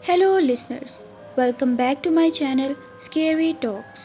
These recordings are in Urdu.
Hello listeners, welcome back to my channel Scary Talks.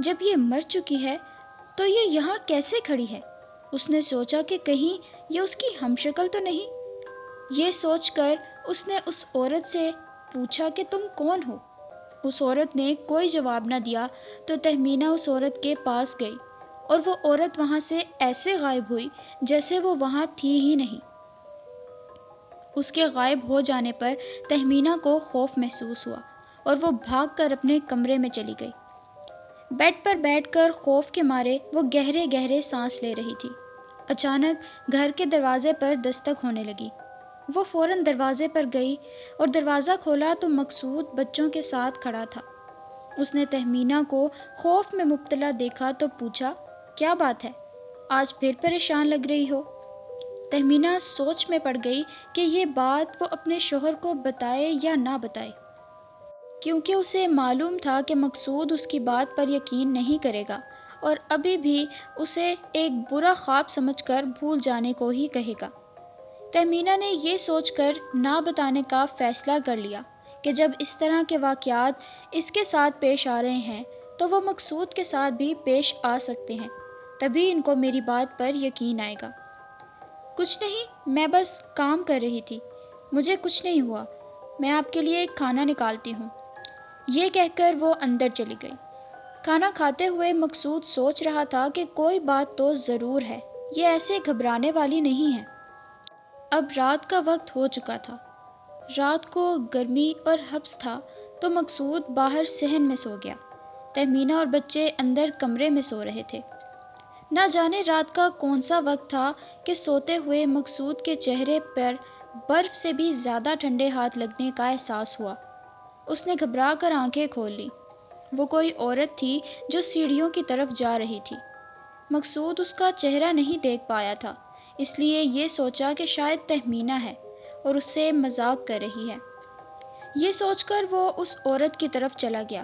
جب یہ مر چکی ہے تو یہ یہاں کیسے کھڑی ہے؟ اس نے سوچا کہ کہیں یہ اس کی ہمشکل تو نہیں۔ یہ سوچ کر اس نے اس عورت سے پوچھا کہ تم کون ہو؟ اس عورت نے کوئی جواب نہ دیا تو تہمینہ اس عورت کے پاس گئی اور وہ عورت وہاں سے ایسے غائب ہوئی جیسے وہ وہاں تھی ہی نہیں۔ اس کے غائب ہو جانے پر تہمینہ کو خوف محسوس ہوا اور وہ بھاگ کر اپنے کمرے میں چلی گئی۔ بیڈ پر بیٹھ کر خوف کے مارے وہ گہرے گہرے سانس لے رہی تھی۔ اچانک گھر کے دروازے پر دستک ہونے لگی۔ وہ فوراً دروازے پر گئی اور دروازہ کھولا تو مقصود بچوں کے ساتھ کھڑا تھا۔ اس نے تہمینہ کو خوف میں مبتلا دیکھا تو پوچھا، کیا بات ہے؟ آج پھر پریشان لگ رہی ہو؟ تہمینہ سوچ میں پڑ گئی کہ یہ بات وہ اپنے شوہر کو بتائے یا نہ بتائے، کیونکہ اسے معلوم تھا کہ مقصود اس کی بات پر یقین نہیں کرے گا اور ابھی بھی اسے ایک برا خواب سمجھ کر بھول جانے کو ہی کہے گا۔ تہمینہ نے یہ سوچ کر نہ بتانے کا فیصلہ کر لیا کہ جب اس طرح کے واقعات اس کے ساتھ پیش آ رہے ہیں تو وہ مقصود کے ساتھ بھی پیش آ سکتے ہیں، تبھی ان کو میری بات پر یقین آئے گا۔ کچھ نہیں، میں بس کام کر رہی تھی، مجھے کچھ نہیں ہوا، میں آپ کے لیے کھانا نکالتی ہوں۔ یہ کہہ کر وہ اندر چلی گئی۔ کھانا کھاتے ہوئے مقصود سوچ رہا تھا کہ کوئی بات تو ضرور ہے، یہ ایسے گھبرانے والی نہیں ہے۔ اب رات کا وقت ہو چکا تھا۔ رات کو گرمی اور حبس تھا تو مقصود باہر صحن میں سو گیا۔ تہمینہ اور بچے اندر کمرے میں سو رہے تھے۔ نہ جانے رات کا کون سا وقت تھا کہ سوتے ہوئے مقصود کے چہرے پر برف سے بھی زیادہ ٹھنڈے ہاتھ لگنے کا احساس ہوا۔ اس نے گھبرا کر آنکھیں کھول لیں۔ وہ کوئی عورت تھی جو سیڑھیوں کی طرف جا رہی تھی۔ مقصود اس کا چہرہ نہیں دیکھ پایا تھا، اس لیے یہ سوچا کہ شاید تہمینہ ہے اور اس سے مذاق کر رہی ہے۔ یہ سوچ کر وہ اس عورت کی طرف چلا گیا۔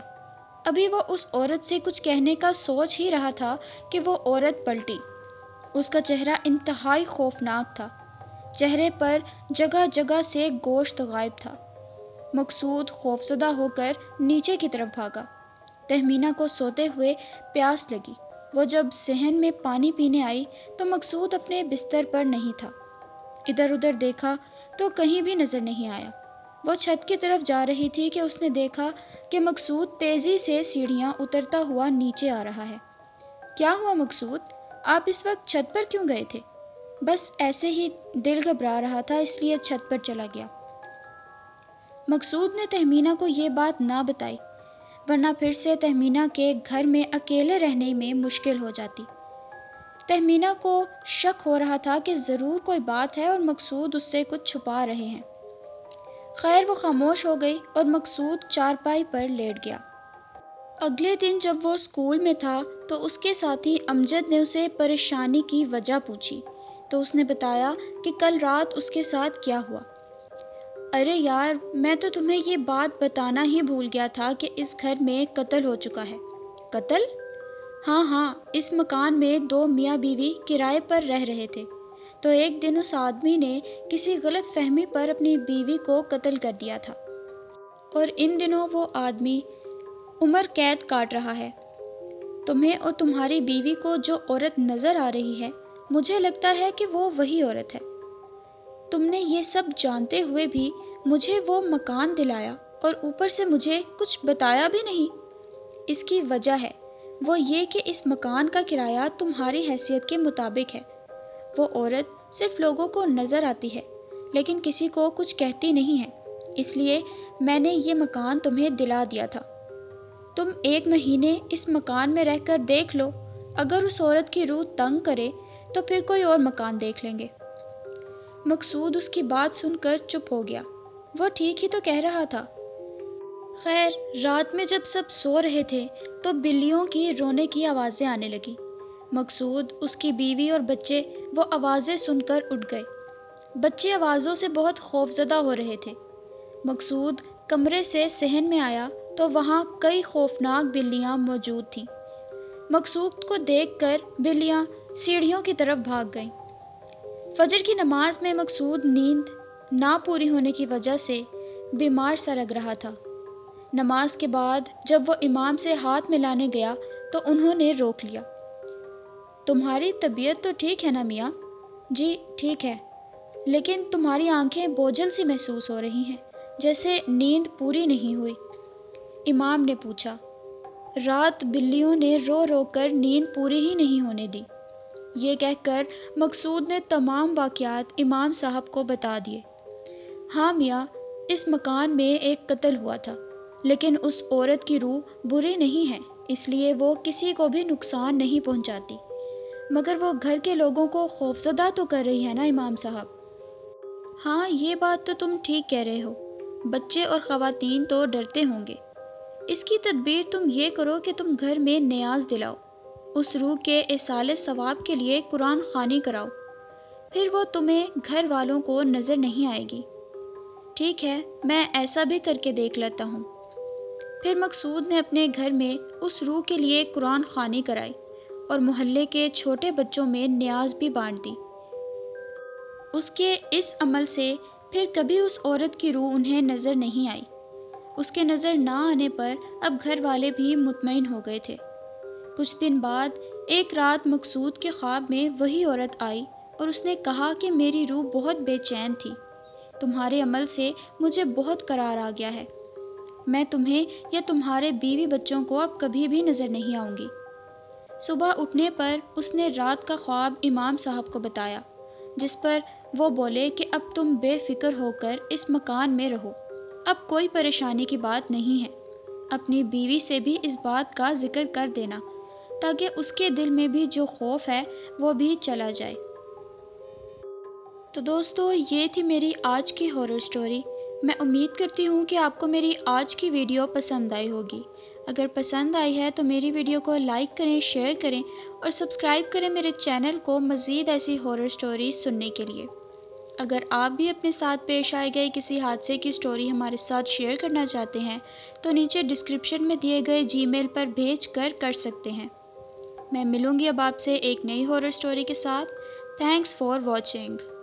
ابھی وہ اس عورت سے کچھ کہنے کا سوچ ہی رہا تھا کہ وہ عورت پلٹی۔ اس کا چہرہ انتہائی خوفناک تھا۔ چہرے پر جگہ جگہ سے گوشت غائب تھا۔ مقصود خوفزدہ ہو کر نیچے کی طرف بھاگا۔ تہمینہ کو سوتے ہوئے پیاس لگی۔ وہ جب صحن میں پانی پینے آئی تو مقصود اپنے بستر پر نہیں تھا۔ ادھر ادھر دیکھا تو کہیں بھی نظر نہیں آیا۔ وہ چھت کی طرف جا رہی تھی کہ اس نے دیکھا کہ مقصود تیزی سے سیڑھیاں اترتا ہوا نیچے آ رہا ہے۔ کیا ہوا مقصود؟ آپ اس وقت چھت پر کیوں گئے تھے؟ بس ایسے ہی دل گھبرا رہا تھا، اس لیے چھت پر چلا گیا۔ مقصود نے تہمینہ کو یہ بات نہ بتائی، ورنہ پھر سے تہمینہ کے گھر میں اکیلے رہنے میں مشکل ہو جاتی۔ تہمینہ کو شک ہو رہا تھا کہ ضرور کوئی بات ہے اور مقصود اس سے کچھ چھپا رہے ہیں۔ خیر وہ خاموش ہو گئی اور مقصود چارپائی پر لیٹ گیا۔ اگلے دن جب وہ اسکول میں تھا تو اس کے ساتھی امجد نے اسے پریشانی کی وجہ پوچھی تو اس نے بتایا کہ کل رات اس کے ساتھ کیا ہوا۔ ارے یار، میں تو تمہیں یہ بات بتانا ہی بھول گیا تھا کہ اس گھر میں قتل ہو چکا ہے۔ قتل؟ ہاں، اس مکان میں 2 میاں بیوی کرائے پر رہ رہے تھے تو ایک دن اس آدمی نے کسی غلط فہمی پر اپنی بیوی کو قتل کر دیا تھا، اور ان دنوں وہ آدمی عمر قید کاٹ رہا ہے۔ تمہیں اور تمہاری بیوی کو جو عورت نظر آ رہی ہے، مجھے لگتا ہے کہ وہ وہی عورت ہے۔ تم نے یہ سب جانتے ہوئے بھی مجھے وہ مکان دلایا اور اوپر سے مجھے کچھ بتایا بھی نہیں۔ اس کی وجہ ہے وہ یہ کہ اس مکان کا کرایہ تمہاری حیثیت کے مطابق ہے۔ وہ عورت صرف لوگوں کو نظر آتی ہے لیکن کسی کو کچھ کہتی نہیں ہے، اس لیے میں نے یہ مکان تمہیں دلا دیا تھا۔ تم 1 مہینے اس مکان میں رہ کر دیکھ لو، اگر اس عورت کی روح تنگ کرے تو پھر کوئی اور مکان دیکھ لیں گے۔ مقصود اس کی بات سن کر چپ ہو گیا۔ وہ ٹھیک ہی تو کہہ رہا تھا۔ خیر رات میں جب سب سو رہے تھے تو بلیوں کی رونے کی آوازیں آنے لگی۔ مقصود، اس کی بیوی اور بچے وہ آوازیں سن کر اٹھ گئے۔ بچے آوازوں سے بہت خوفزدہ ہو رہے تھے۔ مقصود کمرے سے صحن میں آیا تو وہاں کئی خوفناک بلیاں موجود تھیں۔ مقصود کو دیکھ کر بلیاں سیڑھیوں کی طرف بھاگ گئیں۔ فجر کی نماز میں مقصود نیند نہ پوری ہونے کی وجہ سے بیمار سا لگ رہا تھا۔ نماز کے بعد جب وہ امام سے ہاتھ ملانے گیا تو انہوں نے روک لیا۔ تمہاری طبیعت تو ٹھیک ہے نا میاں؟ جی ٹھیک ہے، لیکن تمہاری آنکھیں بوجھل سی محسوس ہو رہی ہیں، جیسے نیند پوری نہیں ہوئی۔ امام نے پوچھا۔ رات بلیوں نے رو رو کر نیند پوری ہی نہیں ہونے دی۔ یہ کہہ کر مقصود نے تمام واقعات امام صاحب کو بتا دیے۔ ہاں میاں، اس مکان میں ایک قتل ہوا تھا، لیکن اس عورت کی روح بری نہیں ہے، اس لیے وہ کسی کو بھی نقصان نہیں پہنچاتی، مگر وہ گھر کے لوگوں کو خوفزدہ تو کر رہی ہے نا امام صاحب۔ ہاں یہ بات تو تم ٹھیک کہہ رہے ہو، بچے اور خواتین تو ڈرتے ہوں گے۔ اس کی تدبیر تم یہ کرو کہ تم گھر میں نیاز دلاؤ، اس روح کے ایصال ثواب کے لیے قرآن خوانی کراؤ، پھر وہ تمہیں گھر والوں کو نظر نہیں آئے گی۔ ٹھیک ہے، میں ایسا بھی کر کے دیکھ لیتا ہوں۔ پھر مقصود نے اپنے گھر میں اس روح کے لیے قرآن خوانی کرائی اور محلے کے چھوٹے بچوں میں نیاز بھی بانٹ دی۔ اس کے اس عمل سے پھر کبھی اس عورت کی روح انہیں نظر نہیں آئی۔ اس کے نظر نہ آنے پر اب گھر والے بھی مطمئن ہو گئے تھے۔ کچھ دن بعد ایک رات مقصود کے خواب میں وہی عورت آئی اور اس نے کہا کہ میری روح بہت بے چین تھی، تمہارے عمل سے مجھے بہت قرار آ گیا ہے، میں تمہیں یا تمہارے بیوی بچوں کو اب کبھی بھی نظر نہیں آؤں گی۔ صبح اٹھنے پر اس نے رات کا خواب امام صاحب کو بتایا، جس پر وہ بولے کہ اب تم بے فکر ہو کر اس مکان میں رہو، اب کوئی پریشانی کی بات نہیں ہے۔ اپنی بیوی سے بھی اس بات کا ذکر کر دینا تاکہ اس کے دل میں بھی جو خوف ہے وہ بھی چلا جائے۔ تو دوستو، یہ تھی میری آج کی ہارر سٹوری۔ میں امید کرتی ہوں کہ آپ کو میری آج کی ویڈیو پسند آئی ہوگی۔ اگر پسند آئی ہے تو میری ویڈیو کو لائک کریں، شیئر کریں اور سبسکرائب کریں میرے چینل کو مزید ایسی ہارر سٹوریز سننے کے لیے۔ اگر آپ بھی اپنے ساتھ پیش آئے گئے کسی حادثے کی سٹوری ہمارے ساتھ شیئر کرنا چاہتے ہیں تو نیچے ڈسکرپشن میں دیے گئے جی میل پر بھیج کر سکتے ہیں۔ میں ملوں گی اب آپ سے ایک نئی ہارر سٹوری کے ساتھ۔ Thanks for watching.